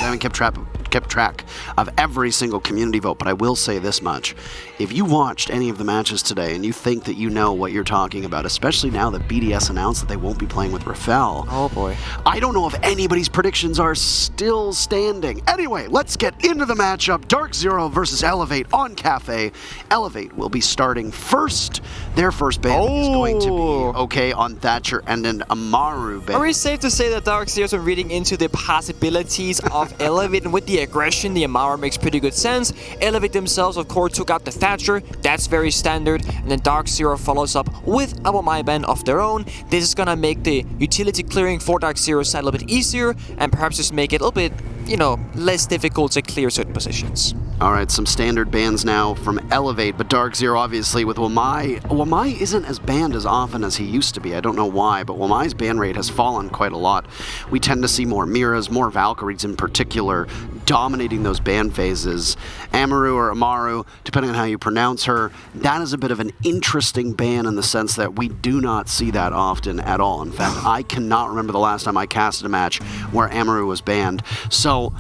I haven't kept track of every single community vote, but I will say this much. If you watched any of the matches today and you think that you know what you're talking about, especially now that BDS announced that they won't be playing with Rafael. Oh boy. I don't know if anybody's predictions are still standing. Anyway, let's get into the matchup. DarkZero versus Elevate on Kafe. Elevate will be starting first. Their first ban is going to be okay on Thatcher and an Amaru ban. Are we safe to say that DarkZero's been reading into the possibilities of Elevate, and with the aggression, the Amaru makes pretty good sense. Elevate themselves, of course, took out the Thatcher. That's very standard. And then DarkZero follows up with a Wamai ban of their own. This is gonna make the utility clearing for DarkZero's side a little bit easier, and perhaps just make it a little bit, you know, less difficult to clear certain positions. All right, some standard bans now from Elevate, but DarkZero obviously with Wamai. Wamai isn't as banned as often as he used to be. I don't know why, but Wamai's ban rate has fallen quite a lot. We tend to see more Miras, more Valkyries in particular, dominating those ban phases. Amaru or Amaru, depending on how you pronounce her, that is a bit of an interesting ban in the sense that we do not see that often at all. In fact, I cannot remember the last time I casted a match where Amaru was banned. So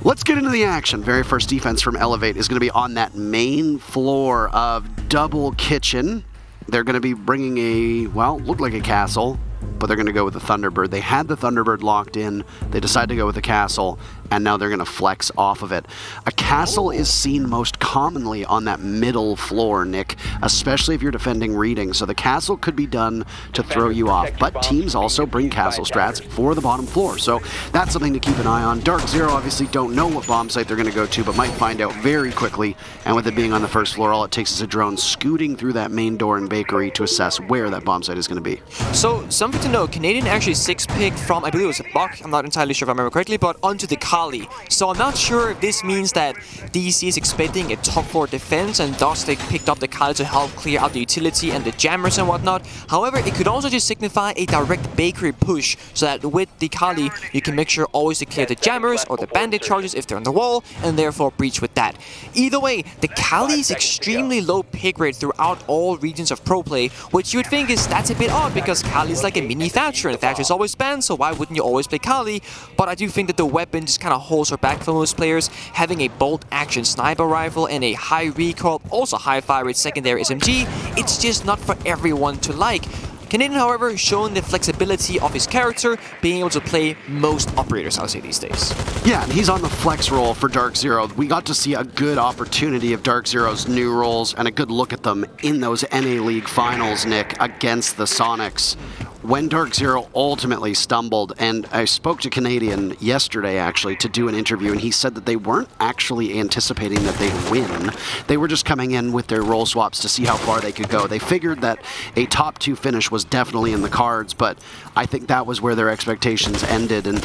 let's get into the action. Very first defense from Elevate is going to be on that main floor of Double Kitchen. They're going to be bringing a, well, looked like a castle, but they're going to go with the Thunderbird. They had the Thunderbird locked in. They decided to go with the castle, and now they're going to flex off of it. A castle is seen most commonly on that middle floor, Nick, especially if you're defending reading. So the castle could be done to throw you off, but teams also bring castle strats for the bottom floor. So that's something to keep an eye on. DarkZero obviously don't know what bomb site they're going to go to, but might find out very quickly. And with it being on the first floor, all it takes is a drone scooting through that main door and bakery to assess where that bomb site is going to be. So something to know, Canadian actually 6-picked from, I believe it was a Buck, I'm not entirely sure if I remember correctly, but onto the Kali. So I'm not sure if this means that DC is expecting a top 4 defense and thus they picked up the Kali to help clear out the utility and the jammers and whatnot. However, it could also just signify a direct bakery push, so that with the Kali, you can make sure always to clear the jammers or the bandit charges if they're on the wall, and therefore breach with that. Either way, the Kali is extremely low pick rate throughout all regions of pro play, which you would think is that's a bit odd because Kali is like a mini Thatcher, and Thatcher is always banned, so why wouldn't you always play Kali? But I do think that the weapon just kind of holds her back for most players. Having a bolt action sniper rifle and a high recoil, also high fire rate secondary SMG, it's just not for everyone to like. Canadian, however, showing the flexibility of his character, being able to play most operators, I would say, these days. Yeah, and he's on the flex roll for DarkZero. We got to see a good opportunity of DarkZero's new roles and a good look at them in those NA League finals, Nick, against the Sonics. When DarkZero ultimately stumbled, and I spoke to Canadian yesterday actually to do an interview, and he said that they weren't actually anticipating that they'd win. They were just coming in with their role swaps to see how far they could go. They figured that a top 2 finish was definitely in the cards, but I think that was where their expectations ended, and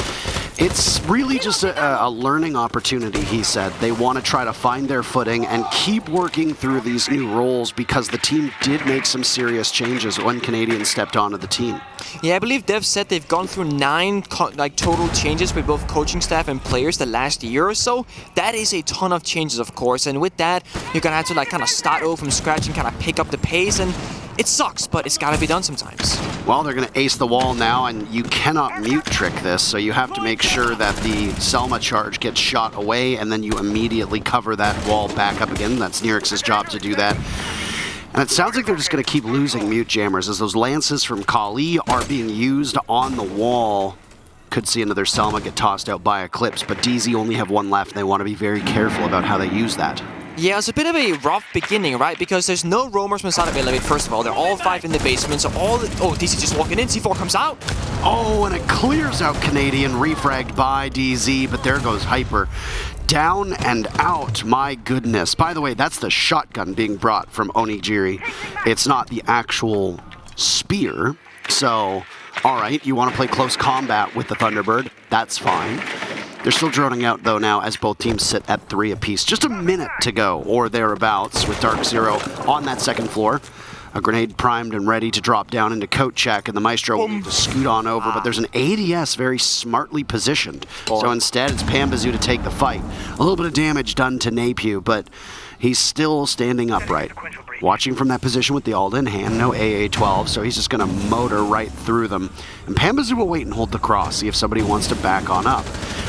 it's really just a learning opportunity, he said. They want to try to find their footing and keep working through these new roles because the team did make some serious changes when Canadian stepped onto the team. Yeah, I believe Dev said they've gone through 9 total changes with both coaching staff and players the last year or so. That is a ton of changes, of course, and with that, you're gonna have to kind of start over from scratch and kind of pick up the pace, and it sucks, but it's gotta be done sometimes. Well, they're gonna ace the wall now, and you cannot mute trick this, so you have to make sure that the Selma charge gets shot away, and then you immediately cover that wall back up again. That's Nirix's job to do that. And it sounds like they're just going to keep losing mute jammers as those lances from Kali are being used on the wall. Could see another Selma get tossed out by Eclipse, but DZ only have 1 left, and they want to be very careful about how they use that. Yeah, it's a bit of a rough beginning, right? Because there's no roamers from inside of Elevate, first of all. They're all 5 in the basement, so all the... Oh, DC just walking in, C4 comes out. Oh, and it clears out Canadian, refragged by DZ, but there goes Hyper. Down and out, my goodness. By the way, that's the shotgun being brought from Onigiri. It's not the actual spear, so, all right, you want to play close combat with the Thunderbird, that's fine. They're still droning out, though, now, as both teams sit at 3 apiece. Just a minute to go, or thereabouts, with DarkZero on that second floor. A grenade primed and ready to drop down into coat check, and the Maestro will need to scoot on over, but there's an ADS very smartly positioned. So instead, it's Pambazoo to take the fight. A little bit of damage done to Napiu, but he's still standing upright. Watching from that position with the ult in hand, no AA-12, so he's just going to motor right through them. And Pambazoo will wait and hold the cross, see if somebody wants to back on up.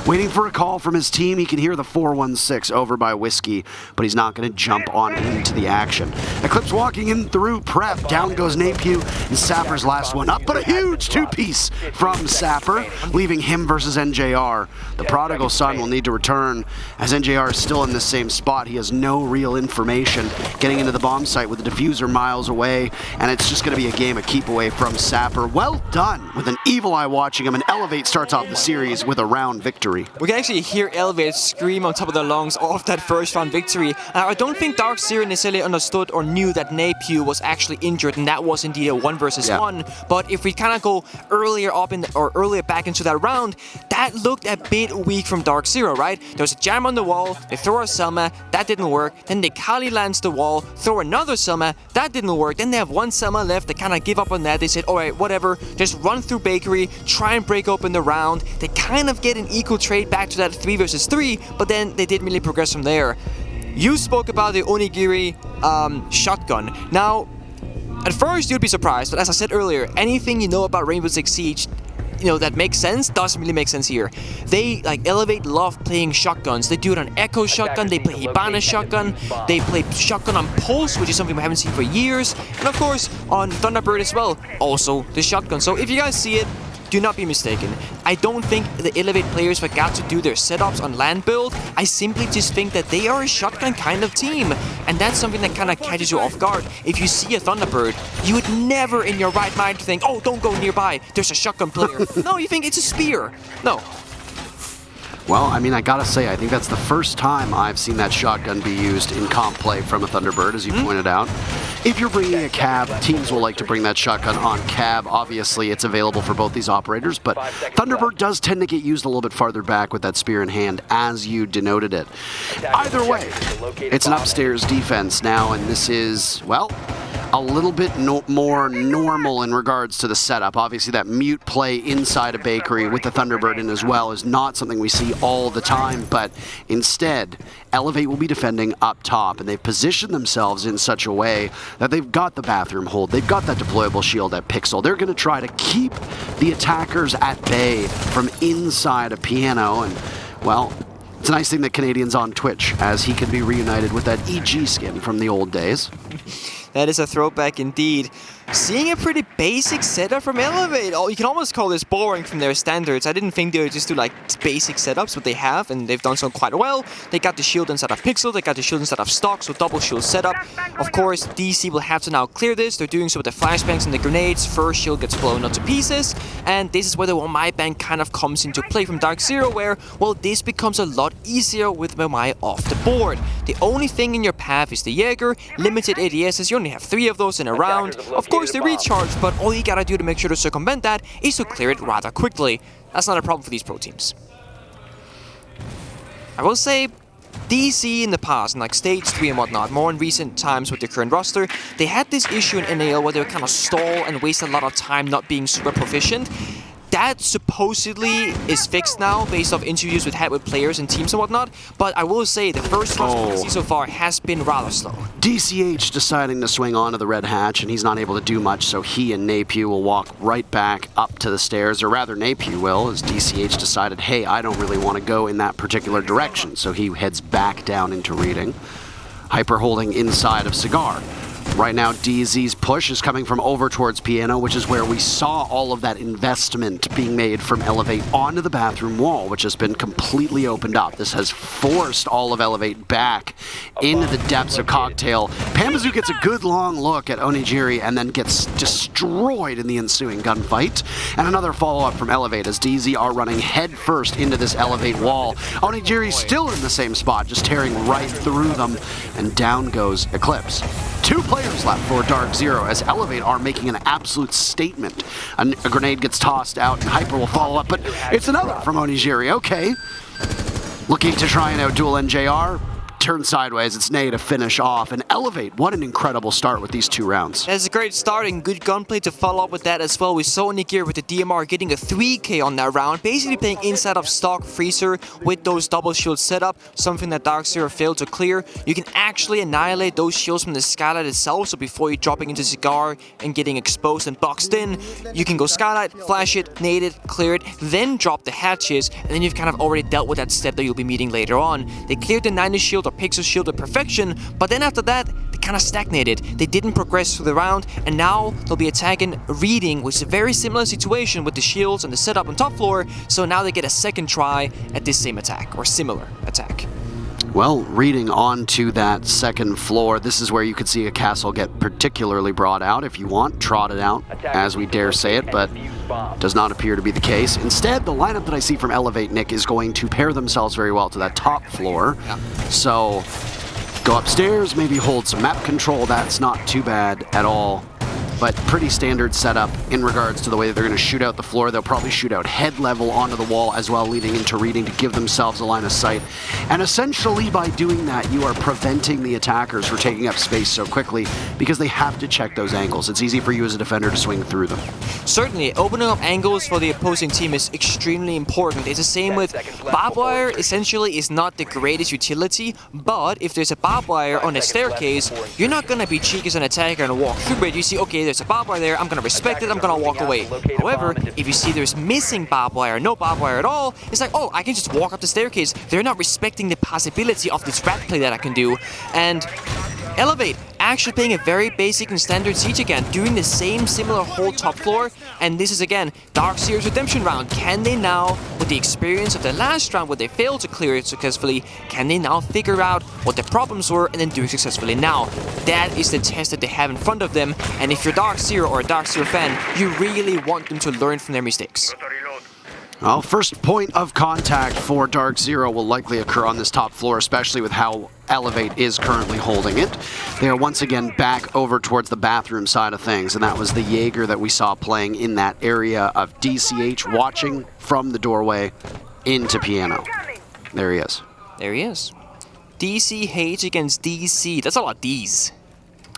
Waiting for a call from his team. He can hear the 416 over by Whiskey, but he's not going to jump on into the action. Eclipse walking in through prep. Down goes Napew, and Sapper's last one up, but a huge two-piece from Sapper, leaving him versus NJR. The prodigal son will need to return, as NJR is still in the same spot. He has no real information. Getting into the bomb site with the diffuser miles away, and it's just going to be a game of keep away from Sapper. Well done, with an evil eye watching him, and Elevate starts off the series with a round victory. We can actually hear Elevate scream on top of their lungs off that first round victory. I don't think DarkZero necessarily understood or knew that Napew was actually injured, and that was indeed a 1 versus 1. But if we kind of go earlier up or earlier back into that round, that looked a bit weak from DarkZero, right? There was a jam on the wall, they throw a Selma, that didn't work. Then they Kali lands the wall, throw another Selma, that didn't work. Then they have one Selma left, they kind of give up on that. They said, alright, whatever, just run through Bakery, try and break open the round. They kind of get an equal trade back to that 3 versus 3, but then they didn't really progress from there. You spoke about the Onigiri shotgun. Now, at first you'd be surprised, but as I said earlier, anything you know about Rainbow Six Siege, you know, that makes sense, doesn't really make sense here. They, like, Elevate love playing shotguns. They do it on Echo shotgun, they play Hibana shotgun, they play shotgun on Pulse, which is something we haven't seen for years, and of course, on Thunderbird as well, also the shotgun. So if you guys see it, do not be mistaken. I don't think the Elevate players forgot to do their setups on land build. I simply just think that they are a shotgun kind of team. And that's something that kind of catches you off guard. If you see a Thunderbird, you would never in your right mind think, oh, don't go nearby, there's a shotgun player. No, you think it's a spear. No. Well, I mean, I gotta say, I think that's the first time I've seen that shotgun be used in comp play from a Thunderbird, as you pointed out. If you're bringing a cab, teams will like to bring that shotgun on cab. Obviously, it's available for both these operators, but Thunderbird does tend to get used a little bit farther back with that spear in hand, as you denoted it. Either way, it's an upstairs defense now, and this is, well, a little bit more normal in regards to the setup. Obviously, that mute play inside a Bakery with the Thunderbird in as well is not something we see all the time, but instead, Elevate will be defending up top, and they've positioned themselves in such a way that they've got the bathroom hold, they've got that deployable shield at Pixel. They're going to try to keep the attackers at bay from inside a piano, and, well, it's a nice thing that Canadian's on Twitch, as he can be reunited with that EG skin from the old days. That is a throwback indeed. Seeing a pretty basic setup from Elevate. Oh, you can almost call this boring from their standards. I didn't think they would just do like basic setups, but they have, and they've done so quite well. They got the shield inside of Pixel, they got the shield inside of Stock, so double shield setup. Of course, DC will have to now clear this. They're doing so with the flashbangs and the grenades. First shield gets blown up to pieces, and this is where the Wamai ban kind of comes into play from DarkZero, where, well, this becomes a lot easier with Wamai off the board. The only thing in your path is the Jaeger, limited ADSs, you only have 3 of those in a round. Of course, they recharge, but all you gotta do to make sure to circumvent that is to clear it rather quickly. That's not a problem for these pro teams. I will say, DC in the past, in like Stage 3 and whatnot, more in recent times with the current roster, they had this issue in NAL where they would kind of stall and waste a lot of time not being super proficient. That supposedly is fixed now based off interviews we've had with players and teams and whatnot, but I will say the first one we see so far has been rather slow. DCH deciding to swing onto the red hatch, and he's not able to do much, so he and Napew will walk right back up to the stairs, or rather Napew will, as DCH decided, hey, I don't really want to go in that particular direction, so he heads back down into reading. Hyper holding inside of Cigar. Right now, DZ's push is coming from over towards Piano, which is where we saw all of that investment being made from Elevate onto the bathroom wall, which has been completely opened up. This has forced all of Elevate back into the depths of Cocktail. Pamazoo gets a good long look at Onigiri and then gets destroyed in the ensuing gunfight. And another follow-up from Elevate as DZ are running headfirst into this Elevate wall. Onigiri still in the same spot, just tearing right through them, and down goes Eclipse. 2 players left for DarkZero as Elevate are making an absolute statement. A grenade gets tossed out and Hyper will follow up, but it's another from Onigiri. Okay. Looking to try and outduel NJR. turn sideways. It's Nay to finish off. And Elevate, what an incredible start with these 2 rounds. That's a great start and good gunplay to follow up with that as well. We saw Nigir with the DMR getting a 3k on that round, basically playing inside of stock Freezer with those double shields set up, something that DarkZero failed to clear. You can actually annihilate those shields from the Skylight itself, so before you're dropping into Cigar and getting exposed and boxed in, you can go Skylight, flash it, nade it, clear it, then drop the hatches, and then you've kind of already dealt with that step that you'll be meeting later on. They cleared the 90 shield or Pixel shield with perfection, but then after that, they kind of stagnated. They didn't progress through the round, and now they'll be attacking Reading, which is a very similar situation with the shields and the setup on top floor, so now they get a second try at this same attack, or similar attack. Well, Reading onto that second floor, this is where you could see a castle get particularly brought out if you want, trotted out, as we dare say it, but does not appear to be the case. Instead, the lineup that I see from Elevate, Nick, is going to pair themselves very well to that top floor. Yeah. So, go upstairs, maybe hold some map control, that's not too bad at all. But pretty standard setup in regards to the way that they're going to shoot out the floor. They'll probably shoot out head level onto the wall as well, leading into Reading to give themselves a line of sight. And essentially by doing that, you are preventing the attackers from taking up space so quickly because they have to check those angles. It's easy for you as a defender to swing through them. Certainly, opening up angles for the opposing team is extremely important. It's the same with barbed wire. Essentially, is not the greatest utility, but if there's a barbed wire on a staircase, you're not going to be cheeky as an attacker and walk through it. You see, okay, there's a barbed wire there, I'm going to respect it, I'm going to walk away. However, if you see there's missing barbed wire, no barbed wire at all, it's like, oh, I can just walk up the staircase. They're not respecting the possibility of this rat play that I can do. And Elevate actually playing a very basic and standard siege again, doing the same similar whole top floor, and this is again DarkZero's redemption round. Can they now, with the experience of the last round where they failed to clear it successfully, can they now figure out what the problems were and then do it successfully? Now, that is the test that they have in front of them, and if you're DarkZero or a DarkZero fan, you really want them to learn from their mistakes. Well, first point of contact for DarkZero will likely occur on this top floor, especially with how Elevate is currently holding it. They are once again back over towards the bathroom side of things, and that was the Jaeger that we saw playing in that area of DCH, watching from the doorway into Piano. There he is. There he is. DCH against DC. That's a lot of Ds.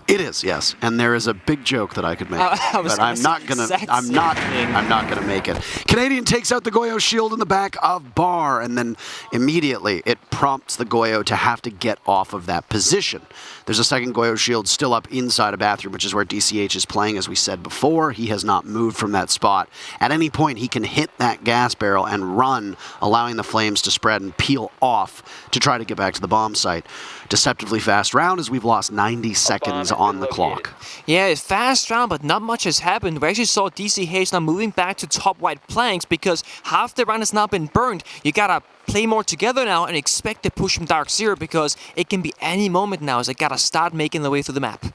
It is, yes, and there is a big joke that I could make, but I'm not gonna make it. Canadian takes out the Goyo shield in the back of Bar, and then immediately it prompts the Goyo to have to get off of that position. There's a second Goyo shield still up inside a bathroom, which is where DCH is playing, as we said before. He has not moved from that spot. At any point, he can hit that gas barrel and run, allowing the flames to spread and peel off to try to get back to the bomb site. Deceptively fast round, as we've lost 90 seconds on the clock. Yeah, it's fast round, but not much has happened. We actually saw DCH now moving back to top white planks because half the round has now been burned. You gotta play more together now and expect to push from DarkZero because it can be any moment now as they gotta start making their way through the map.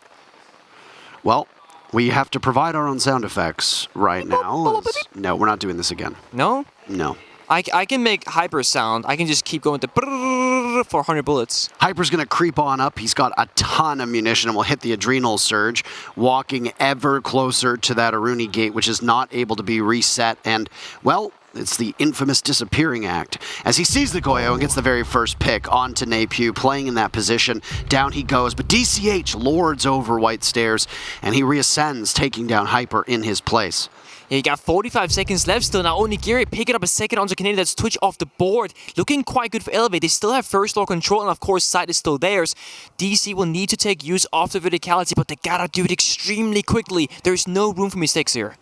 Well, we have to provide our own sound effects right now. No, we're not doing this again. No? No. I can make Hyper sound. I can just keep going to 400 bullets. Hyper's going to creep on up. He's got a ton of munition and will hit the adrenal surge, walking ever closer to that Aruni gate, which is not able to be reset. And, well, it's the infamous disappearing act. As he sees the Goyo and gets the very first pick onto Napew, playing in that position, down he goes. But DCH lords over White Stairs, and he reascends, taking down Hyper in his place. Yeah, you got 45 seconds left still. Now Onigiri picking up a second onto Canadian. That's Twitch off the board. Looking quite good for Elevate. They still have first floor control, and of course, side is still theirs. DC will need to take use of the verticality, but they gotta do it extremely quickly. There's no room for mistakes here.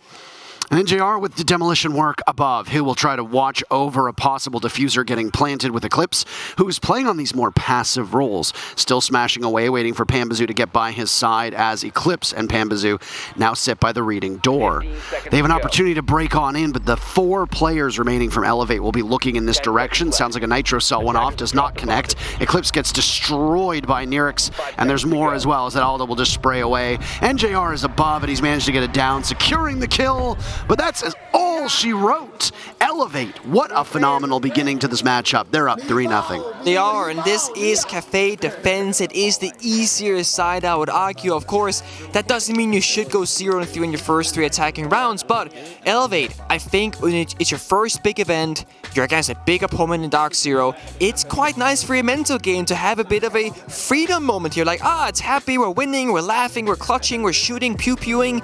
And NJR with the demolition work above, who will try to watch over a possible diffuser getting planted with Eclipse, who's playing on these more passive roles. Still smashing away, waiting for Pambazoo to get by his side as Eclipse and Pambazoo now sit by the reading door. They have an opportunity to break on in, but the 4 players remaining from Elevate will be looking in this direction. Sounds like a Nitro Cell went off, does not connect. Eclipse gets destroyed by Nyrix, and there's more as well, as that Alda will just spray away. NJR is above, and he's managed to get it down, securing the kill. But that's all all she wrote. Elevate, what a phenomenal beginning to this matchup. They're up 3-0. They are, and this is Kafe defense. It is the easier side, I would argue. Of course, that doesn't mean you should go 0-3 in your first 3 attacking rounds, but Elevate, I think when it's your first big event, you're against a big opponent in DarkZero, it's quite nice for your mental game to have a bit of a freedom moment here. Like, it's happy, we're winning, we're laughing, we're clutching, we're shooting, pew-pewing.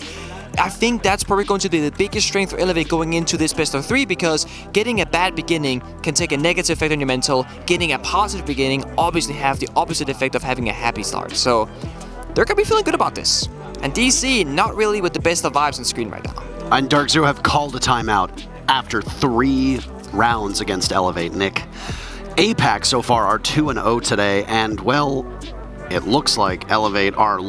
I think that's probably going to be the biggest strength for Elevate going into this best of 3, because getting a bad beginning can take a negative effect on your mental. Getting a positive beginning obviously have the opposite effect of having a happy start. So they're going to be feeling good about this. And DC, not really with the best of vibes on screen right now. And DarkZero have called a timeout after 3 rounds against Elevate, Nick. APAC so far are 2-0 today, and well, it looks like Elevate are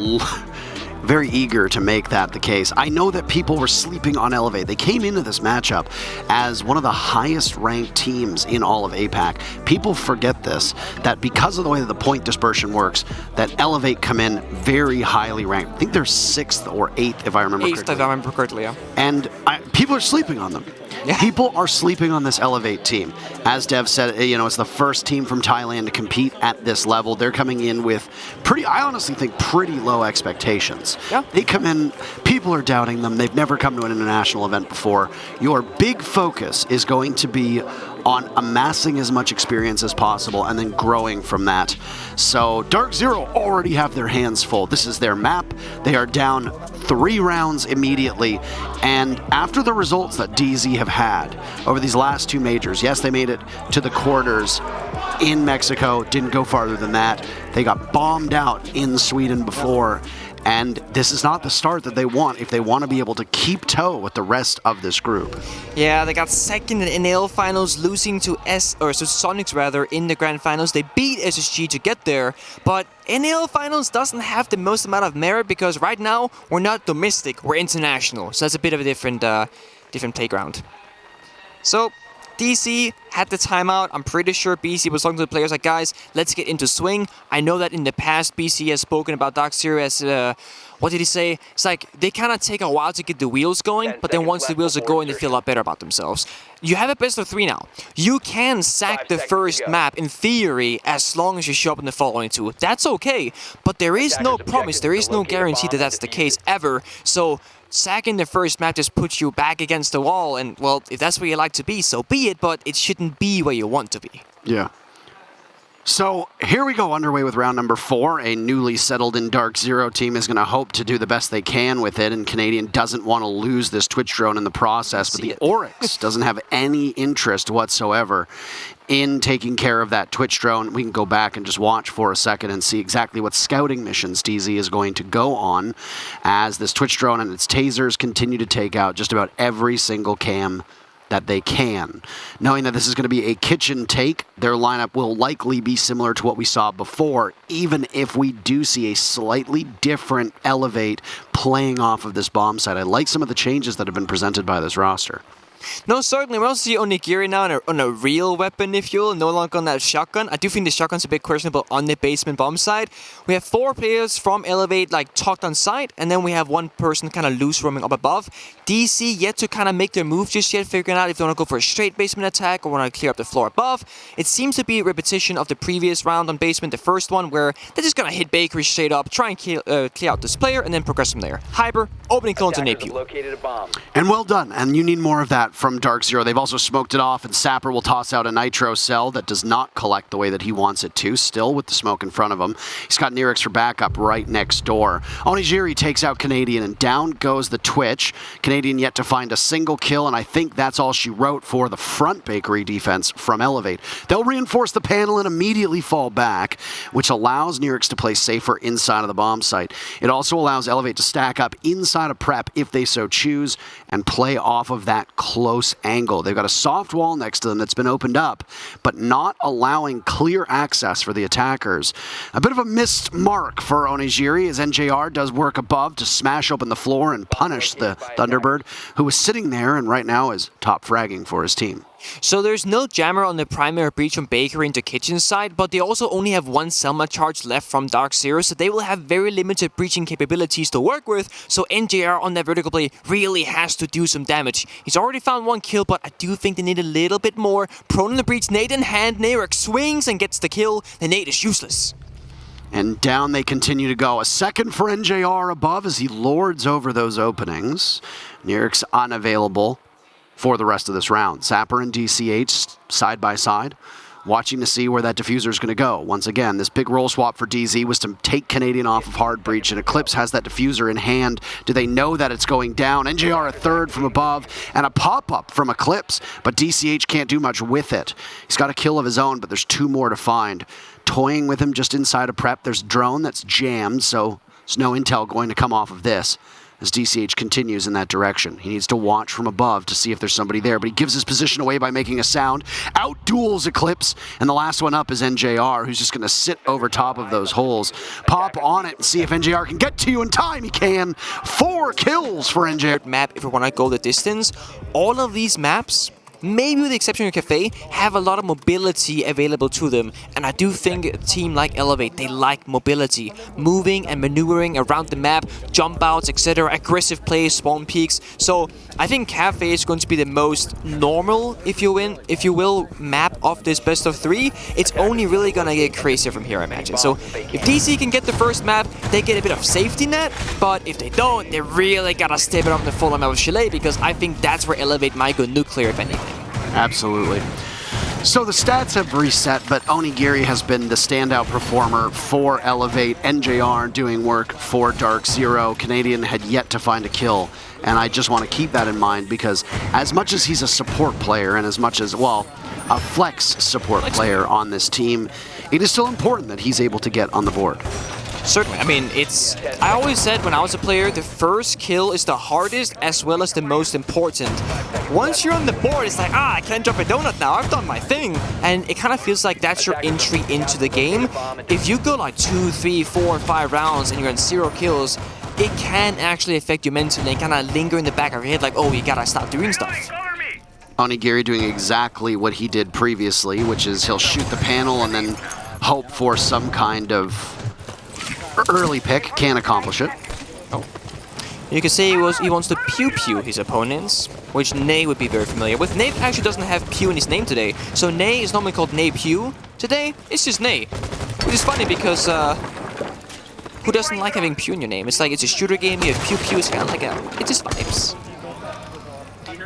very eager to make that the case. I know that people were sleeping on Elevate. They came into this matchup as one of the highest ranked teams in all of APAC. People forget this, that because of the way that the point dispersion works, that Elevate come in very highly ranked. I think they're 6th or 8th, if I remember correctly. 8th, if I remember correctly, yeah. And people are sleeping on them. Yeah. People are sleeping on this Elevate team. As Dev said, it's the first team from Thailand to compete at this level. They're coming in with I honestly think, pretty low expectations. Yeah. They come in, people are doubting them. They've never come to an international event before. Your big focus is going to be on amassing as much experience as possible and then growing from that. So DarkZero already have their hands full. This is their map. They are down 3 rounds immediately. And after the results that DZ have had over these last 2 majors, yes, they made it to the quarters in Mexico, didn't go farther than that. They got bombed out in Sweden before. And this is not the start that they want if they want to be able to keep toe with the rest of this group. Yeah, they got second in NL finals, losing to Sonics rather in the grand finals. They beat SSG to get there, but NL finals doesn't have the most amount of merit because right now we're not domestic, we're international. So that's a bit of a different playground. So DC had the timeout. I'm pretty sure BC was talking to the players like, guys, let's get into swing. I know that in the past, BC has spoken about DarkZero as, what did he say? It's like, they kind of take a while to get the wheels going, but then once the wheels are going, they feel a lot better about themselves. You have a best of 3 now. You can sack the first map, in theory, as long as you show up in the following 2. That's okay, but there is no promise, there is no guarantee that that's the case ever. So sacking the first map just puts you back against the wall, and, well, if that's where you like to be, so be it, but it shouldn't be where you want to be. Yeah. So here we go, underway with round number 4. A newly settled in DarkZero team is going to hope to do the best they can with it, and Canadian doesn't want to lose this Twitch drone in the process, but the Oryx doesn't have any interest whatsoever in taking care of that Twitch drone. We can go back and just watch for a second and see exactly what scouting missions DZ is going to go on as this Twitch drone and its tasers continue to take out just about every single cam that they can. Knowing that this is going to be a kitchen take, their lineup will likely be similar to what we saw before, even if we do see a slightly different Elevate playing off of this bomb site. I like some of the changes that have been presented by this roster. No, certainly. We also see Onigiri now on a real weapon, if you will, no longer on that shotgun. I do think the shotgun's a bit questionable on the basement bomb side. We have 4 players from Elevate, like, tucked on site, and then we have 1 person kind of loose roaming up above. DC yet to kind of make their move just yet, figuring out if they want to go for a straight basement attack or want to clear up the floor above. It seems to be a repetition of the previous round on basement, the first one, where they're just going to hit Bakery straight up, try and clear out this player, and then progress from there. Hyper, opening clones, and Napu. And well done, and you need more of that from DarkZero. They've also smoked it off, and Sapper will toss out a nitro cell that does not collect the way that he wants it to, still with the smoke in front of him. He's got Nirix for backup right next door. Onigiri takes out Canadian, and down goes the Twitch. Canadian yet to find a single kill, and I think that's all she wrote for the front Bakery defense from Elevate. They'll reinforce the panel and immediately fall back, which allows Nirix to play safer inside of the bomb site. It also allows Elevate to stack up inside of prep if they so choose and play off of that close angle. They've got a soft wall next to them that's been opened up, but not allowing clear access for the attackers. A bit of a missed mark for Onigiri as NJR does work above to smash open the floor and punish the Thunderbird, who was sitting there and right now is top fragging for his team. So there's no jammer on the primary breach from Bakery into Kitchen side, but they also only have one Selma charge left from DarkZero, so they will have very limited breaching capabilities to work with, so NJR on that vertical play really has to do some damage. He's already found one kill, but I do think they need a little bit more. Prone in the breach, nade in hand, Narek swings and gets the kill. The nade is useless. And down they continue to go. A second for NJR above as he lords over those openings. Narek's unavailable for the rest of this round. Sapper and DCH side by side, watching to see where that diffuser is going to go. Once again, this big roll swap for DZ was to take Canadian off of hard breach, and Eclipse has that diffuser in hand. Do they know that it's going down? NJR a third from above, and a pop-up from Eclipse, but DCH can't do much with it. He's got a kill of his own, but there's two more to find. Toying with him just inside of prep, there's drone that's jammed, so there's no intel going to come off of this as DCH continues in that direction. He needs to watch from above to see if there's somebody there, but he gives his position away by making a sound. Out-duels Eclipse, and the last one up is NJR, who's just going to sit over top of those holes. Pop on it and see if NJR can get to you in time. He can. 4 kills for NJR. Map, if we want to go the distance, all of these maps, maybe with the exception of Kafe, have a lot of mobility available to them. And I do think a team like Elevate, they like mobility. Moving and maneuvering around the map, jump outs, etc. Aggressive plays, spawn peaks. So I think Kafe is going to be the most normal, if you will, map of this best of 3. It's only really going to get crazier from here, I imagine. So if DC can get the first map, they get a bit of safety net. But if they don't, they really got to step it up the full amount of Chalet, because I think that's where Elevate might go nuclear, if anything. Absolutely. So the stats have reset, but Onigiri has been the standout performer for Elevate. NJR doing work for DarkZero. Canadian had yet to find a kill, and I just want to keep that in mind, because as much as he's a support player and as much as, well, a flex support player on this team, it is still important that he's able to get on the board. Certainly. I mean, I always said when I was a player, the first kill is the hardest as well as the most important. Once you're on the board, it's like, I can't drop a donut now, I've done my thing. And it kind of feels like that's your entry into the game. If you go like 2, 3, 4, 5 rounds and you're on 0 kills, it can actually affect you mentally and kind of linger in the back of your head like, oh, you gotta stop doing stuff. Onigiri doing exactly what he did previously, which is he'll shoot the panel and then hope for some kind of early pick. Can't accomplish it. Oh. You could say he wants to pew-pew his opponents, which Nay would be very familiar with. Nay actually doesn't have pew in his name today, so Nay is normally called Nay Pew. Today, it's just Nay, which is funny because who doesn't like having pew in your name? It's like it's a shooter game, you have pew-pew, it's kind of like it just vibes.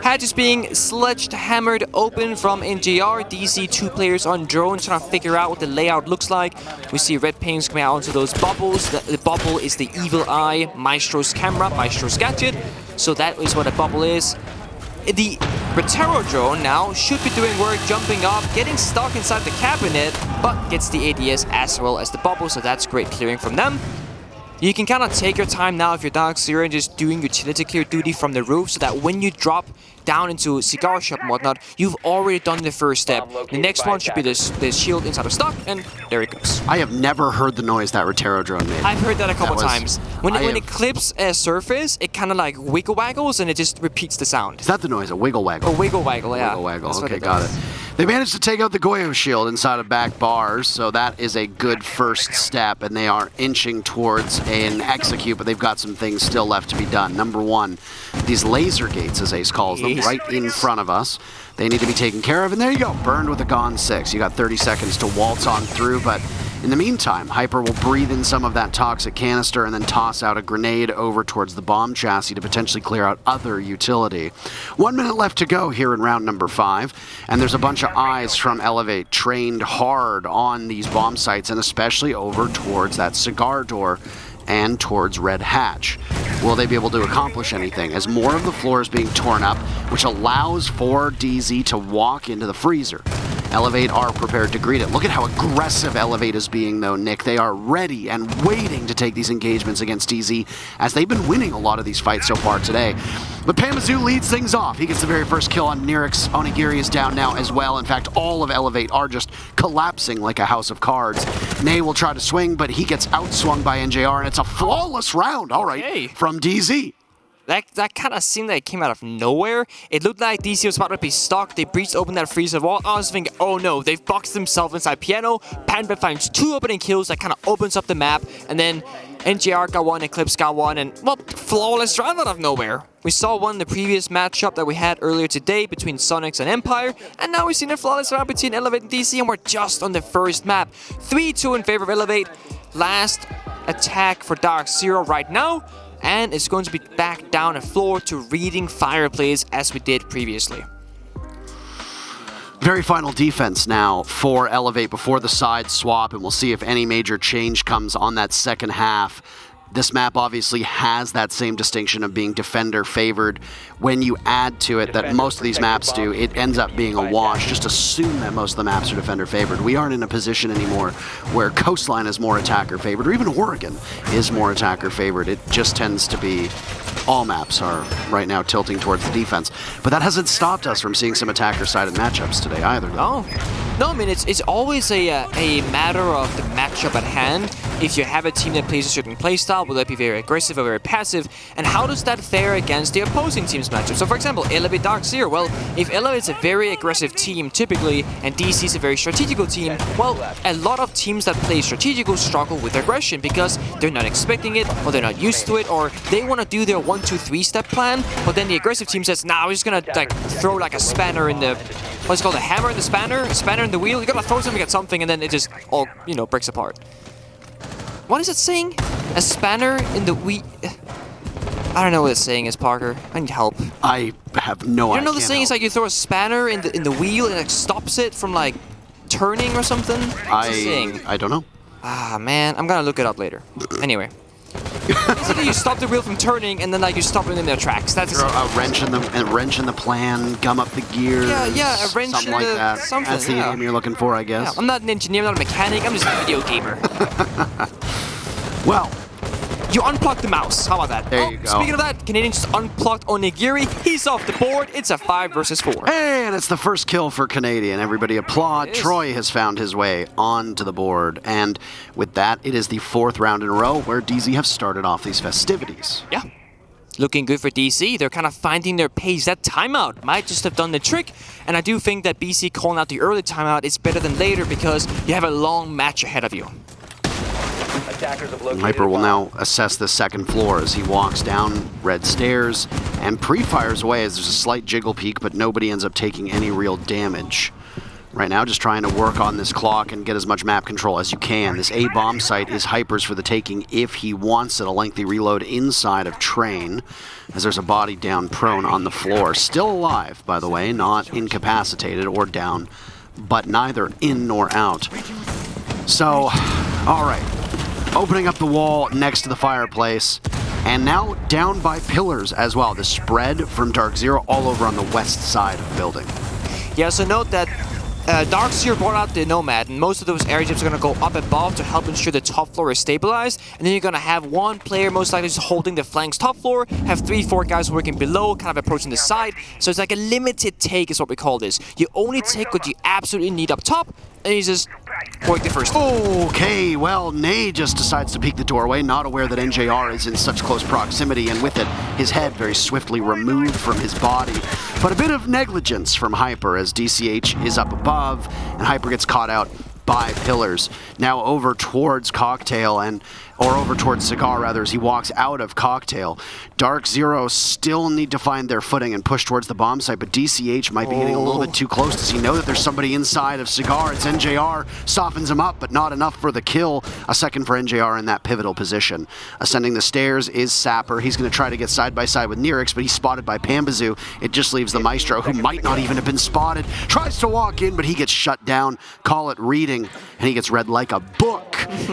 Hatch is being sledgehammered open from NJR. DC 2 players on drone trying to figure out what the layout looks like. We see red paints coming out onto those bubbles. The bubble is the evil eye, Maestro's camera, Maestro's gadget. So that is what a bubble is. The Retero drone now should be doing work, jumping up, getting stuck inside the cabinet, but gets the ADS as well as the bubble, so that's great clearing from them. You can kind of take your time now if you're DarkZero and just doing utility clear duty from the roof, so that when you drop down into a cigar shop and whatnot, you've already done the first step. The next one should be the shield inside of stock, and there it goes. I have never heard the noise that Retero drone made. I've heard that a couple times. When it clips a surface, it kind of like wiggle waggles and it just repeats the sound. Is that the noise? A wiggle waggle? A wiggle waggle, yeah. Wiggle waggle. Okay, got it. They managed to take out the Goyo shield inside of back bars, so that is a good first step, and they are inching towards an execute, but they've got some things still left to be done. Number one, these laser gates, as Ace calls them, right in front of us. They need to be taken care of, and there you go, burned with a Gone 6. You got 30 seconds to waltz on through, but in the meantime, Hyper will breathe in some of that toxic canister and then toss out a grenade over towards the bomb chassis to potentially clear out other utility. 1 minute left to go here in round number 5, and there's a bunch of eyes from Elevate trained hard on these bomb sites, and especially over towards that cigar door and towards Red Hatch. Will they be able to accomplish anything as more of the floor is being torn up, which allows for DZ to walk into the freezer? Elevate are prepared to greet it. Look at how aggressive Elevate is being, though, Nick. They are ready and waiting to take these engagements against DZ, as they've been winning a lot of these fights so far today. But Pamazoo leads things off. He gets the very first kill on Nirix. Onigiri is down now as well. In fact, all of Elevate are just collapsing like a house of cards. Nay will try to swing, but he gets outswung by NJR, and it's a flawless round, all right, from DZ. That kind of seemed like it came out of nowhere. It looked like DC was about to be stuck. They breached open that freezer wall. I was thinking, oh no, they've boxed themselves inside Piano. Panda finds 2 opening kills that kind of opens up the map. And then NJR got 1, Eclipse got 1, and, well, flawless round out of nowhere. We saw one in the previous matchup that we had earlier today between Sonics and Empire, and now we've seen a flawless round between Elevate and DC, and we're just on the first map. 3-2 in favor of Elevate. Last attack for DarkZero right now, and it's going to be back down the floor to reading fireplace as we did previously. Very final defense now for Elevate before the side swap, and we'll see if any major change comes on that second half. This map obviously has that same distinction of being defender favored. When you add to it that most of these maps do, it ends up being a wash. Just assume that most of the maps are defender favored. We aren't in a position anymore where Coastline is more attacker favored, or even Oregon is more attacker favored. It just tends to be all maps are right now tilting towards the defense. But that hasn't stopped us from seeing some attacker-sided matchups today either, though. No, I mean, it's always a matter of the matchup at hand. If you have a team that plays a certain playstyle, will that be very aggressive or very passive? And how does that fare against the opposing team's matchup? So, for example, Elevate DarkZero. Well, if Elevate's a very aggressive team, typically, and DC is a very strategical team, well, a lot of teams that play strategical struggle with aggression because they're not expecting it, or they're not used to it, or they want to do their 1-2-3 step plan, but then the aggressive team says, nah, we're just gonna like throw like a spanner in the, what's it called, a hammer in the spanner? A spanner in the wheel? You gotta throw something at something and then it just all, you know, breaks apart. What is it saying? A spanner in the wheel? I don't know what it's saying is, Parker. I need help. I have no idea. You know the saying is like you throw a spanner in the wheel and it like stops it from like turning or something? What's it saying? I don't know. Ah, man, I'm gonna look it up later. Anyway. Basically, you stop the wheel from turning, and then like you stop it in their tracks. That's a wrench in the plan, gum up the gears. Yeah, a wrench something in like the that. something. That's the name you're looking for, I guess. Yeah, I'm not an engineer, I'm not a mechanic. I'm just a video gamer. Well, you unplugged the mouse. How about that? There you go. Speaking of that, Canadian just unplugged Onigiri. He's off the board. It's a 5 versus 4. And it's the first kill for Canadian. Everybody applaud. Troy has found his way onto the board. And with that, it is the 4th round in a row where DZ have started off these festivities. Yeah. Looking good for DC. They're kind of finding their pace. That timeout might just have done the trick. And I do think that BC calling out the early timeout is better than later because you have a long match ahead of you. Hyper will now assess the second floor as he walks down red stairs and pre-fires away as there's a slight jiggle peak, but nobody ends up taking any real damage. Right now, just trying to work on this clock and get as much map control as you can. This A bomb site is Hyper's for the taking if he wants it. A lengthy reload inside of Train, as there's a body down prone on the floor. Still alive, by the way, not incapacitated or down, but neither in nor out. So, all right. Opening up the wall next to the fireplace, and now down by pillars as well. The spread from DarkZero all over on the west side of the building. Yeah, so note that DarkZero brought out the Nomad, and most of those area gyms are going to go up above to help ensure the top floor is stabilized. And then you're going to have one player most likely just holding the flanks top floor, have 3-4 guys working below, kind of approaching the side. So it's like a limited take is what we call this. You only take what you absolutely need up top, and you just work the first. Okay, well, Nay just decides to peek the doorway, not aware that NJR is in such close proximity, and with it, his head very swiftly removed from his body. But a bit of negligence from Hyper as DCH is up above, and Hyper gets caught out by pillars. Now over towards Cocktail, or over towards Cigar rather, as he walks out of Cocktail. DarkZero still need to find their footing and push towards the bomb site, but DCH might be getting a little bit too close. Does he know that there's somebody inside of Cigar? It's NJR, softens him up, but not enough for the kill. A second for NJR in that pivotal position. Ascending the stairs is Sapper. He's going to try to get side by side with Nirix, but he's spotted by Pambazoo. It just leaves the Maestro, who might not even have been spotted. Tries to walk in, but he gets shut down. Call it reading, and he gets read like a book.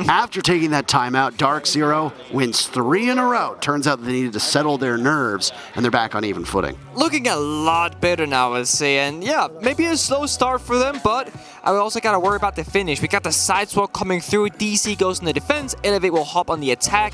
After taking that timeout, DarkZero wins 3 in a row. Turns out they needed to settle their nerves, and they're back on even footing. Looking a lot better now, I'd say. And yeah, maybe a slow start for them, but I also gotta worry about the finish. We got the side swap coming through. DC goes in the defense. Elevate will hop on the attack.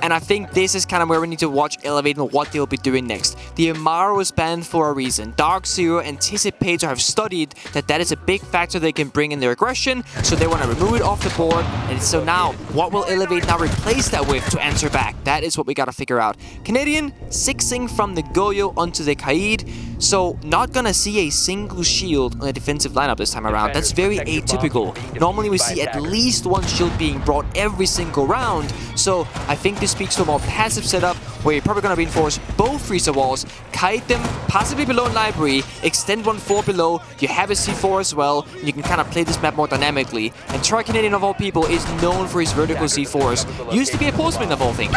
And I think this is kind of where we need to watch Elevate and what they'll be doing next. The Amaru was banned for a reason. DarkZero anticipates or have studied that is a big factor they can bring in their aggression, so they want to remove it off the board. And so now, what will Elevate now replace that with to answer back? That is what we gotta figure out. Canadian 6ing from the Goyo onto the Kaid, so not gonna see a single shield on the defensive lineup this time around. That's very atypical. Normally we see at least one shield being brought every single round, so I think this speaks to a more passive setup where you're probably gonna reinforce both freezer walls, kite them possibly below in library, extend 1-4 below, you have a C4 as well, and you can kind of play this map more dynamically. And Troy Canadian of all people is known for his vertical C4s. Used to be a postman of all things.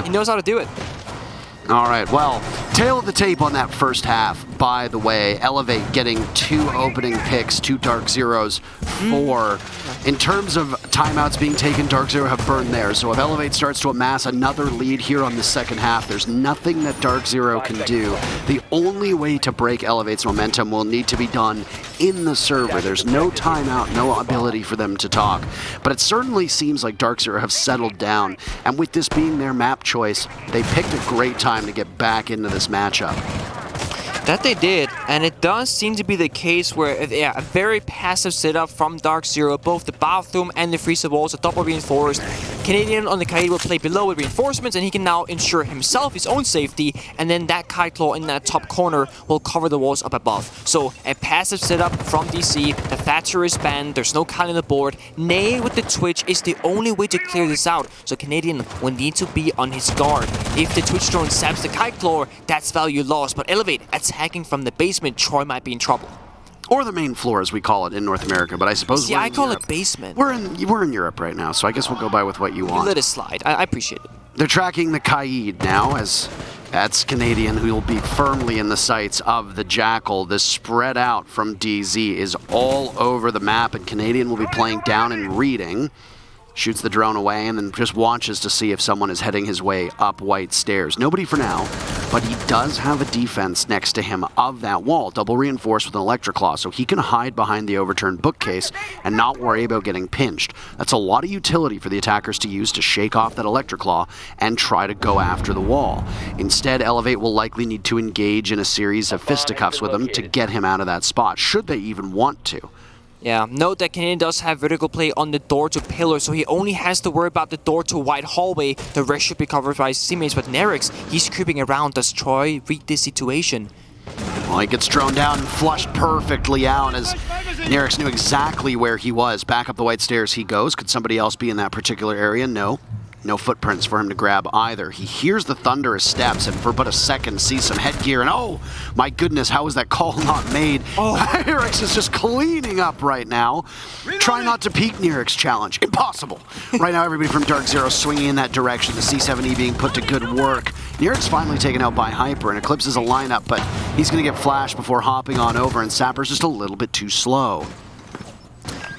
He knows how to do it. All right, well, tail of the tape on that first half, by the way. Elevate getting 2 opening picks, 2 DarkZeros, 4. In terms of timeouts being taken, DarkZero have burned theirs. So if Elevate starts to amass another lead here on the second half, there's nothing that DarkZero can do. The only way to break Elevate's momentum will need to be done in the server. There's no timeout, no ability for them to talk. But it certainly seems like DarkZero have settled down. And with this being their map choice, they picked a great time to get back into this matchup. That they did, and it does seem to be the case where, yeah, a very passive setup from DarkZero. Both the bathroom and the freezer walls are double reinforced. Canadian on the Kaid will play below with reinforcements, and he can now ensure himself his own safety, and then that Kite Claw in that top corner will cover the walls up above. So a passive setup from DC. The Thatcher is banned, there's no Kyle on the board. Nay with the Twitch is the only way to clear this out, so Canadian will need to be on his guard. If the Twitch drone saps the Kite Claw, that's value lost, but Elevate attacking from the basement, Troy might be in trouble. Or the main floor, as we call it in North America, but I suppose I call it basement. We're in Europe right now, so I guess we'll go by with what you want. Let it slide. I appreciate it. They're tracking the Kaid now, as that's Canadian, who will be firmly in the sights of the Jackal. The spread out from DZ is all over the map, and Canadian will be playing down and reading. Shoots the drone away and then just watches to see if someone is heading his way up white stairs. Nobody for now, but he does have a defense next to him of that wall, double reinforced with an electric claw, so he can hide behind the overturned bookcase and not worry about getting pinched. That's a lot of utility for the attackers to use to shake off that electric claw and try to go after the wall. Instead, Elevate will likely need to engage in a series of fisticuffs with him to get him out of that spot, should they even want to. Yeah, note that Canadian does have vertical play on the door to pillar, so he only has to worry about the door to wide hallway. The rest should be covered by his teammates, but Nerix, he's creeping around. Does Troy read this situation? Well, he gets thrown down and flushed perfectly out as Nerix knew exactly where he was. Back up the white stairs he goes. Could somebody else be in that particular area? No. No footprints for him to grab either. He hears the thunderous steps and for but a second sees some headgear and oh my goodness, how was that call not made? Oh, Nerix is just cleaning up right now. Try not to peek Nerix challenge. Impossible. Right now everybody from DarkZero swinging in that direction. The C7E being put to good work. Nerix finally taken out by Hyper and eclipses a lineup, but he's going to get flashed before hopping on over, and Sapper's just a little bit too slow.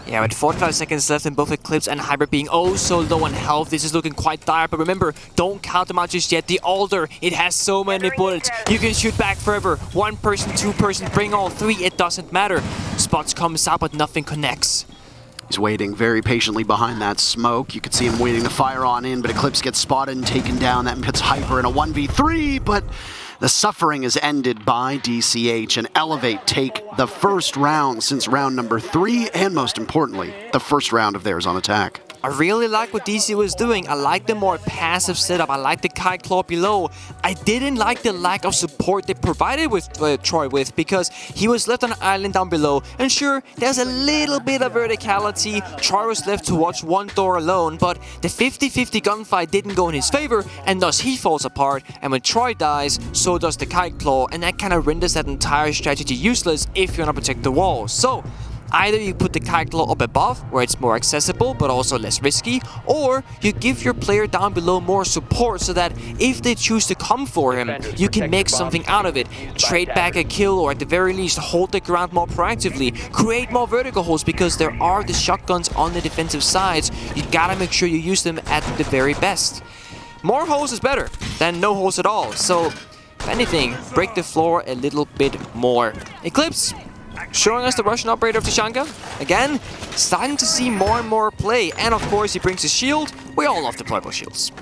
Yeah, with 45 seconds left and both Eclipse and Hybrid being oh so low on health, this is looking quite dire. But remember, don't count them out just yet. The Alder, it has so many bullets. You can shoot back forever. 1 person, 2 person, bring all 3, it doesn't matter. Spots comes out, but nothing connects. He's waiting very patiently behind that smoke. You can see him waiting to fire on in, but Eclipse gets spotted and taken down. That puts Hyper in a 1v3, but the suffering is ended by DCH, and Elevate take the first round since round number 3, and most importantly, the first round of theirs on attack. I really like what DC was doing. I like the more passive setup. I like the Kite Claw below. I didn't like the lack of support they provided with Troy with, because he was left on an island down below. And sure, there's a little bit of verticality. Troy was left to watch one door alone, but the 50-50 gunfight didn't go in his favor, and thus he falls apart. And when Troy dies, so does the Kite Claw, and that kind of renders that entire strategy useless if you're gonna protect the wall. So either you put the Kite Claw up above, where it's more accessible but also less risky, or you give your player down below more support so that if they choose to come for him, you can make something out of it. Trade back a kill, or at the very least hold the ground more proactively. Create more vertical holes, because there are the shotguns on the defensive sides. You gotta make sure you use them at the very best. More holes is better than no holes at all, so if anything, break the floor a little bit more. Eclipse, showing us the Russian operator of Tishanka. Again, starting to see more and more play. And of course, he brings his shield. We all love deployable shields.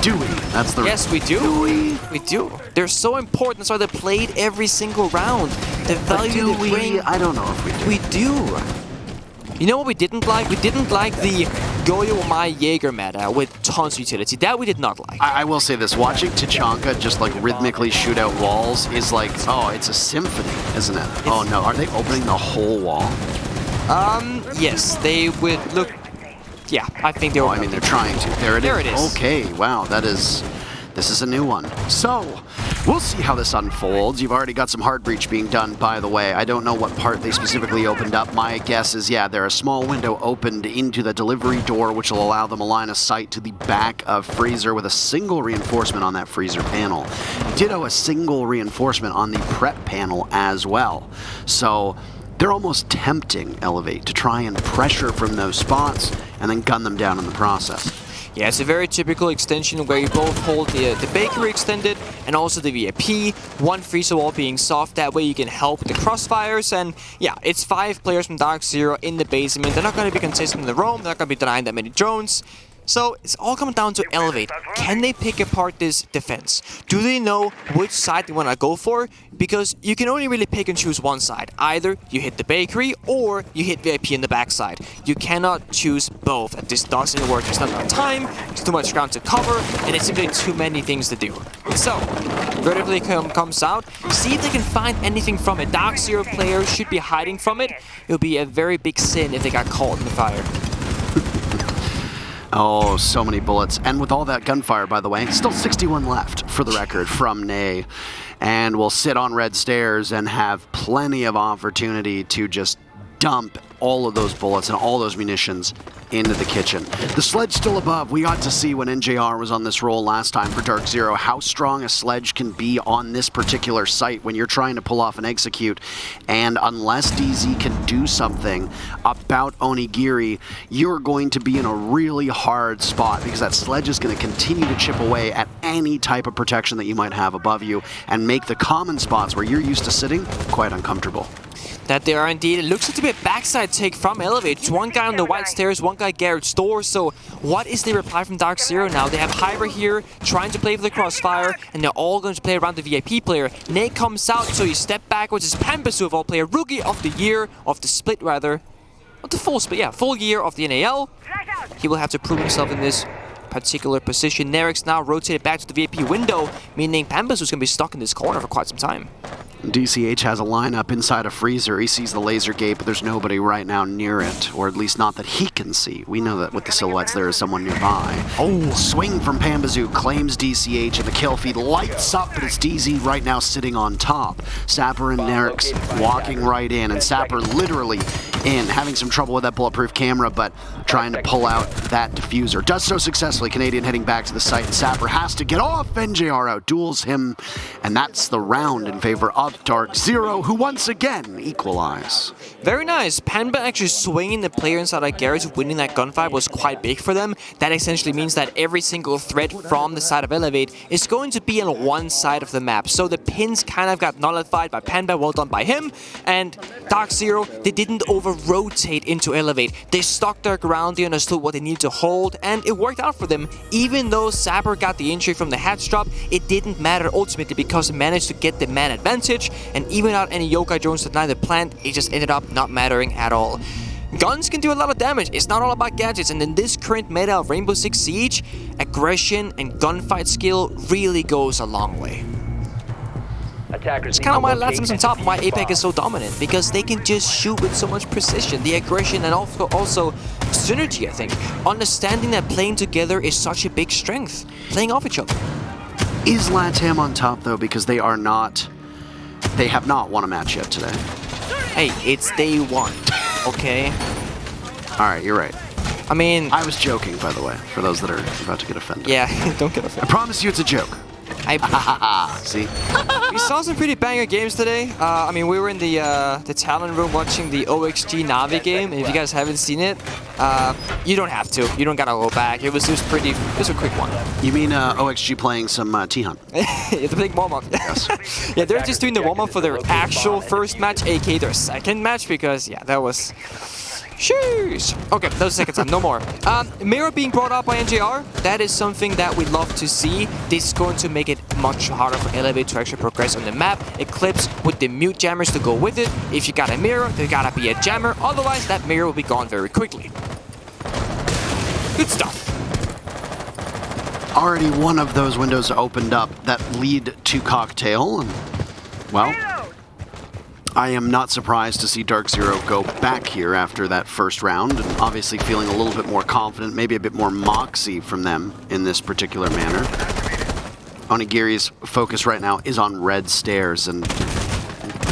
Do we? That's the... Yes, we do. Do we? We do. They're so important. That's why they're played every single round. The value they bring... I don't know if we do. We do. You know what we didn't like? We didn't like the Goyo My Jaeger meta with tons of utility. That we did not like. I will say this, watching Tachanka just like rhythmically shoot out walls is like, oh, it's a symphony, isn't it? Oh no, are they opening the whole wall? Yes, they would look... Yeah, I think they're... I mean, they're trying to. There it is. Okay, wow, this is a new one. So, we'll see how this unfolds. You've already got some hard breach being done, by the way. I don't know what part they specifically opened up. My guess is, yeah, there's a small window opened into the delivery door, which will allow them a line of sight to the back of Freezer with a single reinforcement on that Freezer panel. Ditto a single reinforcement on the prep panel as well. So, they're almost tempting Elevate to try and pressure from those spots and then gun them down in the process. Yeah, it's a very typical extension where you both hold the bakery extended and also the VIP, one freezer wall being soft, that way you can help with the crossfires. And yeah, it's 5 players from DarkZero in the basement. They're not going to be consistent in the roam, they're not going to be denying that many drones. So it's all coming down to Elevate. Can they pick apart this defense? Do they know which side they want to go for? Because you can only really pick and choose one side. Either you hit the bakery or you hit VIP in the backside. You cannot choose both. And this doesn't work. There's not enough time, there's too much ground to cover, and it's simply too many things to do. So, vertically comes out. See if they can find anything from it. DarkZero players should be hiding from it. It would be a very big sin if they got caught in the fire. Oh, so many bullets. And with all that gunfire, by the way, still 61 left, for the record, from Nay. And we'll sit on red stairs and have plenty of opportunity to just dump all of those bullets and all those munitions into the kitchen. The sledge still above. We got to see when NJR was on this roll last time for DarkZero how strong a sledge can be on this particular site when you're trying to pull off an execute. And unless DZ can do something about Onigiri, you're going to be in a really hard spot because that sledge is going to continue to chip away at any type of protection that you might have above you and make the common spots where you're used to sitting quite uncomfortable. That they are indeed. It looks like to be a backside take from Elevate. It's one guy on the white stairs, one guy Garrett's door. So what is the reply from DarkZero now? They have Hyber here trying to play for the crossfire, and they're all going to play around the VIP player. Nate comes out, so you step backwards. It's Pambasu of all player, rookie of the year, of the split rather. Not the full split, yeah, full year of the NAL. He will have to prove himself in this particular position. Nerek's now rotated back to the VIP window, meaning Pambasu's going to be stuck in this corner for quite some time. DCH has a lineup inside a freezer. He sees the laser gate, but there's nobody right now near it, or at least not that he can see. We know that with the silhouettes there is someone nearby. Oh, swing from Pambazu claims DCH, and the kill feed lights up, but it's DZ right now sitting on top. Sapper and Nerek's walking right in, and Sapper literally in, having some trouble with that bulletproof camera, but trying to pull out that diffuser. Does so successfully. Canadian heading back to the site, and Sapper has to get off. NJR outduels him, and that's the round in favor of DarkZero, who once again equalize. Very nice. Panba actually swinging the player inside like Garrett, winning that gunfight was quite big for them. That essentially means that every single threat from the side of Elevate is going to be on one side of the map. So the pins kind of got nullified by Panba, well done by him. And DarkZero, they didn't over-rotate into Elevate. They stuck their ground, they understood what they needed to hold, and it worked out for them. Even though Sapper got the injury from the hatch drop, it didn't matter ultimately because they managed to get the man advantage, and even without any yokai drones that neither plant, it just ended up not mattering at all. Guns can do a lot of damage. It's not all about gadgets, and in this current meta of Rainbow Six Siege, aggression and gunfight skill really goes a long way. It's kind of why Latin's on top and why APEC is so dominant, because they can just shoot with so much precision, the aggression, and also synergy, I think. Understanding that playing together is such a big strength, playing off each other. Is LATAM on top, though, because they have not won a match yet today? Hey, it's day one, okay? Alright, you're right. I mean... I was joking, by the way, for those that are about to get offended. Yeah, don't get offended. I promise you it's a joke. See? We saw some pretty banger games today. I mean, we were in the talent room watching the OXG Navi game, and if you guys haven't seen it, You don't have to. You don't gotta go back. It was a quick one. You mean OXG playing some T-Hunt? Yeah, the big warm-up. Yes. Yeah, they're just doing the warm-up for their actual first match, aka their second match, because yeah, that was... Sheesh. Okay, that was the second time, no more. Mirror being brought up by NJR, that is something that we'd love to see. This is going to make it much harder for ELV to actually progress on the map. Eclipse with the mute jammers to go with it. If you got a mirror, there gotta be a jammer, otherwise that mirror will be gone very quickly. Good stuff. Already one of those windows opened up that lead to Cocktail, and well, I am not surprised to see DarkZero go back here after that first round, and obviously feeling a little bit more confident, maybe a bit more moxie from them in this particular manner. Onigiri's focus right now is on red stairs, and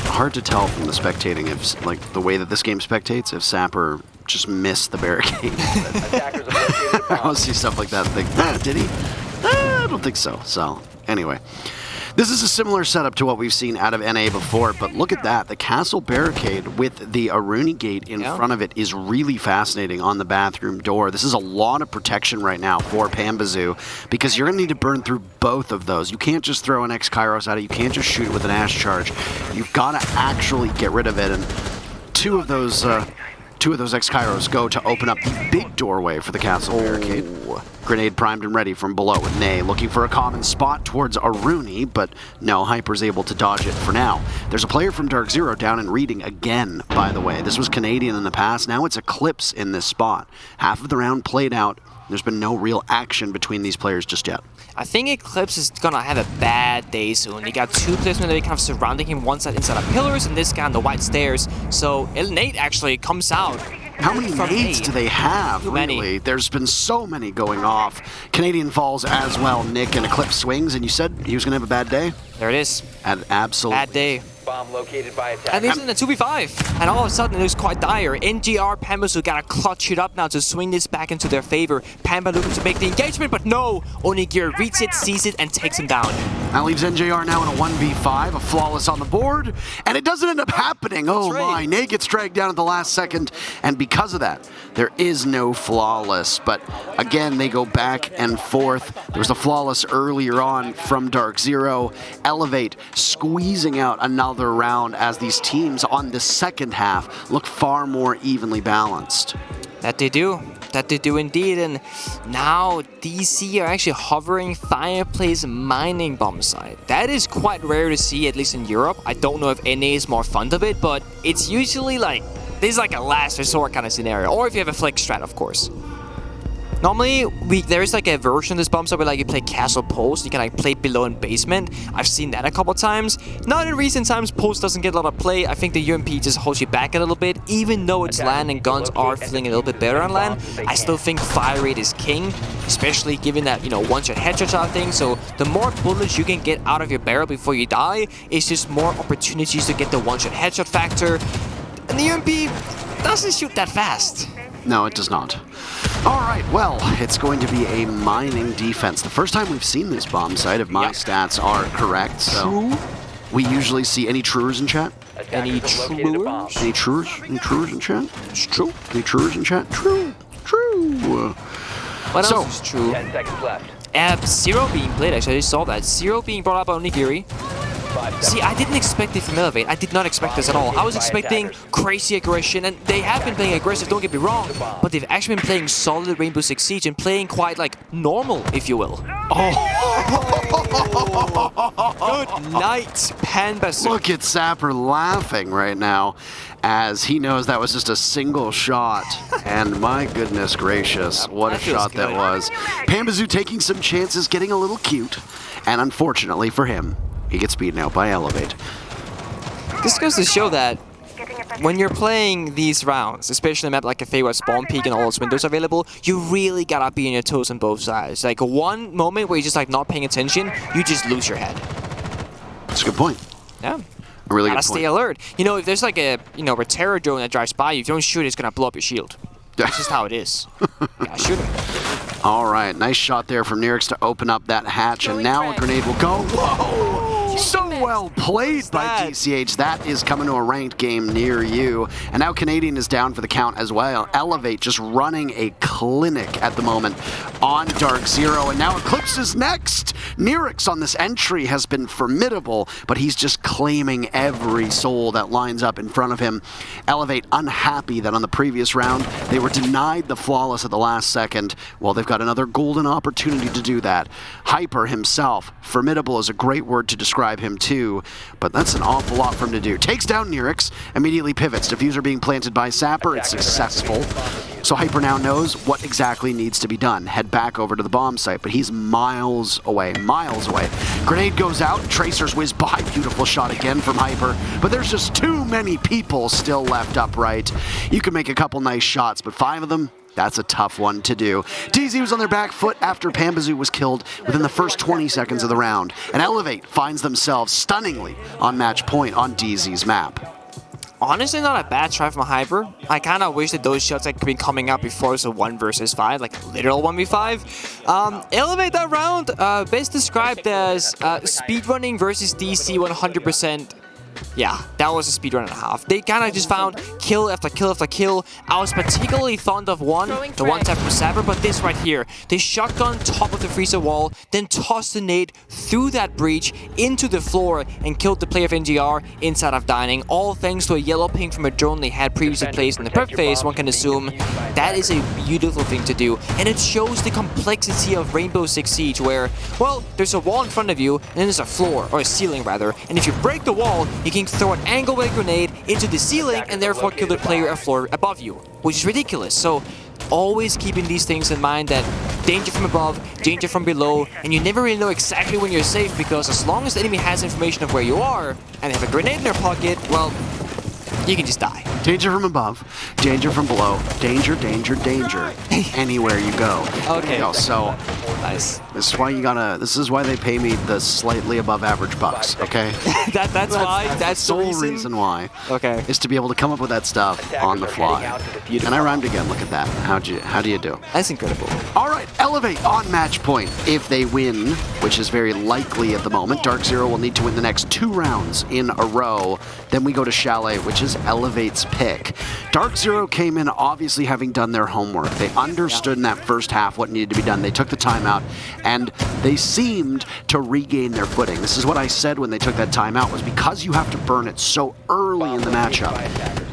hard to tell from the spectating if, like, the way that this game spectates, if Sapper just missed the barricade. I want to see stuff like that and think, did he? I don't think so. So, anyway. This is a similar setup to what we've seen out of NA before, but look at that. The castle barricade with the Aruni gate in front of it is really fascinating on the bathroom door. This is a lot of protection right now for Pambazoo, because you're going to need to burn through both of those. You can't just throw an X-Kairos at it. You can't just shoot it with an Ash Charge. You've got to actually get rid of it, and two of those X-Kairos go to open up the big doorway for the castle barricade. Grenade primed and ready from below, with Nay looking for a common spot towards Aruni, but no, Hyper's able to dodge it for now. There's a player from DarkZero down in Reading again, by the way. This was Canadian in the past, now it's Eclipse in this spot. Half of the round played out. There's been no real action between these players just yet. I think Eclipse is gonna have a bad day soon. You got two placements that are kind of surrounding him, one side inside of pillars and this guy on the white stairs. So Nate actually comes out. How many nades do they have, really? There's been so many going off. Canadian falls as well, Nick, and Eclipse swings, and you said he was going to have a bad day? There it is. An absolute bad day. Bomb located by attack. And he's in a 2v5. And all of a sudden, it was quite dire. NGR, Pambazoo gotta clutch it up now to swing this back into their favor. Pamba looking to make the engagement, but no! Onigiri reads it, sees it, and takes him down. That leaves NJR now in a 1v5, a flawless on the board, and it doesn't end up happening. Oh my, Nay gets dragged down at the last second, and because of that, there is no flawless. But again, they go back and forth. There was a flawless earlier on from DarkZero. Elevate squeezing out another round as these teams on the second half look far more evenly balanced. That they do. That they do indeed, and now DC are actually hovering Fireplace mining bomb site. That is quite rare to see, at least in Europe. I don't know if NA is more fond of it, but it's usually like, this is like a last resort kind of scenario, or if you have a flex strat, of course. Normally, there is like a version of this bomb site where like you play Castle Post, you can like play below in basement. I've seen that a couple times. Not in recent times, Post doesn't get a lot of play. I think the UMP just holds you back a little bit. Even though its LAN and guns are feeling a little bit better on LAN, I still think fire rate is king, especially given that, you know, one-shot headshots are a thing. So the more bullets you can get out of your barrel before you die, it's just more opportunities to get the one-shot headshot factor. And the UMP doesn't shoot that fast. No, it does not. All right, well, it's going to be a mining defense. The first time we've seen this bomb site, if my stats are correct. So we usually see any truers in chat? Any truers? Any truers? Any truers in chat? It's true. Any truers in chat? True. True. What else is true? 10 seconds left. Zero being played, actually. I just saw that. Zero being brought up by Onigiri. See, I didn't expect it from Elevate. I did not expect this at all. I was expecting crazy aggression, and they have been playing aggressive, don't get me wrong, but they've actually been playing solid Rainbow Six Siege and playing quite, like, normal, if you will. Oh! Good night, Pambazoo. Look at Sapper laughing right now as he knows that was just a single shot. And my goodness gracious, what a shot that was. Pambazoo taking some chances, getting a little cute, and unfortunately for him, he gets beaten out by Elevate. This goes to show that when you're playing these rounds, especially a map like Kafe where spawn peak and all those windows are available, you really gotta be on your toes on both sides. Like one moment where you're just like not paying attention, you just lose your head. That's a good point. Yeah. A really gotta good point. stay alert. You know, if there's like a a terror drone that drives by you, if you don't shoot it, it's gonna blow up your shield. That's just how it is. Yeah, shoot him. All right, nice shot there from Nyrix to open up that hatch, and now a grenade will go. Whoa! So well played by DCH. That is coming to a ranked game near you. And now Canadian is down for the count as well. Elevate just running a clinic at the moment on DarkZero. And now Eclipse is next. Nyrix on this entry has been formidable, but he's just claiming every soul that lines up in front of him. Elevate unhappy that on the previous round they were denied the flawless at the last second. Well, they've got another golden opportunity to do that. Hyper himself, formidable is a great word to describe him too, but that's an awful lot for him to do. Takes down Nyrix, immediately pivots. Diffuser being planted by Sapper, it's successful. So Hyper now knows what exactly needs to be done. Head back over to the bomb site, but he's miles away, miles away. Grenade goes out, Tracers whiz by, beautiful shot again from Hyper, but there's just too many people still left upright. You can make a couple nice shots, but 5 of them, that's a tough one to do. DZ was on their back foot after Pambazoo was killed within the first 20 seconds of the round, and Elevate finds themselves stunningly on match point on DZ's map. Honestly, not a bad try from Hyper. I kind of wish that those shots had been coming out before it was a 1 versus 5, like a literal 1v5. Elevate that round, best described as speedrunning versus DC 100%. Yeah, that was a speedrun and a half. They kind of just found kill after kill after kill. I was particularly fond of the one tap from Saber, but this right here. They shotgun top of the freezer wall, then tossed the nade through that breach into the floor and killed the player of NGR inside of Dining, all thanks to a yellow ping from a drone they had previously placed in the prep phase. One can assume that is a beautiful thing to do, and it shows the complexity of Rainbow Six Siege where, well, there's a wall in front of you, and then there's a floor, or a ceiling rather, and if you break the wall, you can throw an angle-away grenade into the ceiling and therefore kill the player a floor above you, which is ridiculous. So always keeping these things in mind, that danger from above, danger from below, and you never really know exactly when you're safe, because as long as the enemy has information of where you are and they have a grenade in their pocket, well, you can just die. Danger from above, danger from below, danger, danger, danger, anywhere you go. Okay. So Nice. this is why you gotta. This is why they pay me the slightly above average bucks. Okay. that's why. That's the sole reason why. Okay. Is to be able to come up with that stuff on the fly. And I rhymed again. Look at that. How do you do? That's incredible. All right, Elevate on match point. If they win, which is very likely at the moment, DarkZero will need to win the next 2 rounds in a row. Then we go to Chalet, which is Elevate's pick. DarkZero came in obviously having done their homework. They understood in that first half what needed to be done. They took the timeout, and they seemed to regain their footing. This is what I said when they took that timeout, was because you have to burn it so early in the matchup.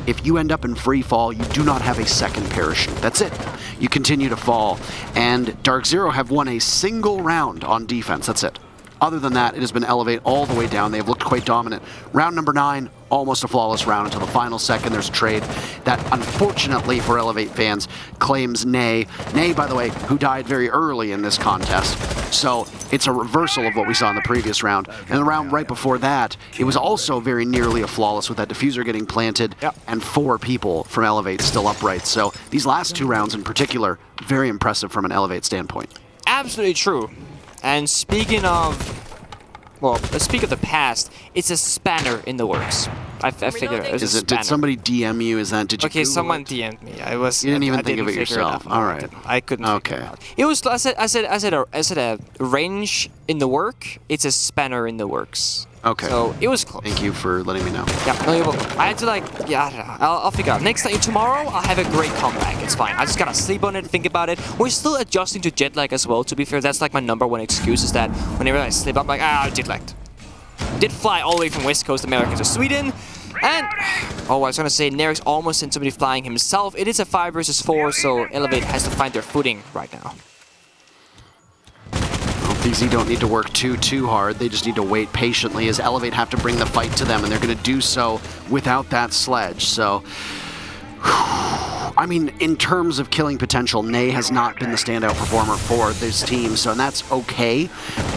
If you end up in free fall, you do not have a second parachute. That's it. You continue to fall, and DarkZero have won a single round on defense. That's it. Other than that, it has been Elevate all the way down. They've looked quite dominant. Round number 9, almost a flawless round until the final second. There's a trade that, unfortunately for Elevate fans, claims Nay. Nay, by the way, who died very early in this contest. So it's a reversal of what we saw in the previous round. And the round right before that, it was also very nearly a flawless with that diffuser getting planted and 4 people from Elevate still upright. So these last 2 rounds in particular, very impressive from an Elevate standpoint. Absolutely true. And speaking of, well, let's speak of the past. It's a spanner in the works. I figured it was a spanner. Did somebody DM you? Is that, did you Okay, Google someone it? DM'd me. I was. You didn't even I think of it figure yourself. out. All right. I couldn't. Okay. Figure it out. It was. I said a range in the work. It's a spanner in the works. Okay. So it was close. Thank you for letting me know. Yeah, no, you're welcome. I had to I don't know. I'll figure out. Next time, tomorrow, I'll have a great comeback. It's fine. I just gotta sleep on it, think about it. We're still adjusting to jet lag as well. To be fair, that's like my #1 excuse, is that whenever I sleep, I'm like, jet lagged. Did fly all the way from West Coast America to Sweden. And, I was gonna say, Nerix almost sent somebody flying himself. It is a 5 versus 4, so Elevate has to find their footing right now. DZ don't need to work too hard. They just need to wait patiently as Elevate have to bring the fight to them, and they're going to do so without that sledge. So, I mean, in terms of killing potential, Nay has not been the standout performer for this team, so and that's okay.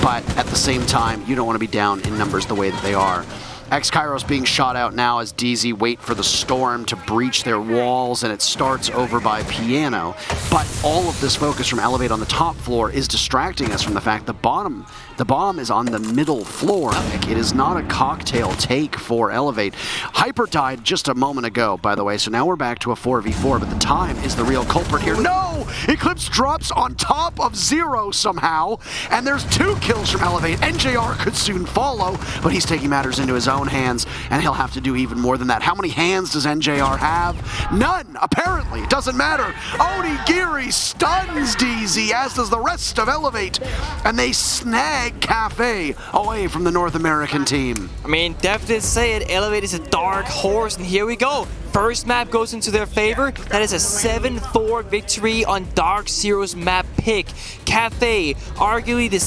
But at the same time, you don't want to be down in numbers the way that they are. X-Kairos being shot out now as DZ wait for the storm to breach their walls, and it starts over by Piano. But all of this focus from Elevate on the top floor is distracting us from the fact the bomb is on the middle floor. It is not a cocktail take for Elevate. Hyper died just a moment ago, by the way, so now we're back to a 4v4, but the time is the real culprit here. No! Eclipse drops on top of Zero somehow, and there's 2 kills from Elevate. NJR could soon follow, but he's taking matters into his own hands, and he'll have to do even more than that. How many hands does NJR have? None, apparently. It doesn't matter. Onigiri stuns DZ, as does the rest of Elevate, and they snag Kafe away from the North American team. I mean, definitely say it, Elevate is a dark horse, and here we go. First map goes into their favor. That is a 7-4 victory on DarkZero's map pick. Kafe, arguably the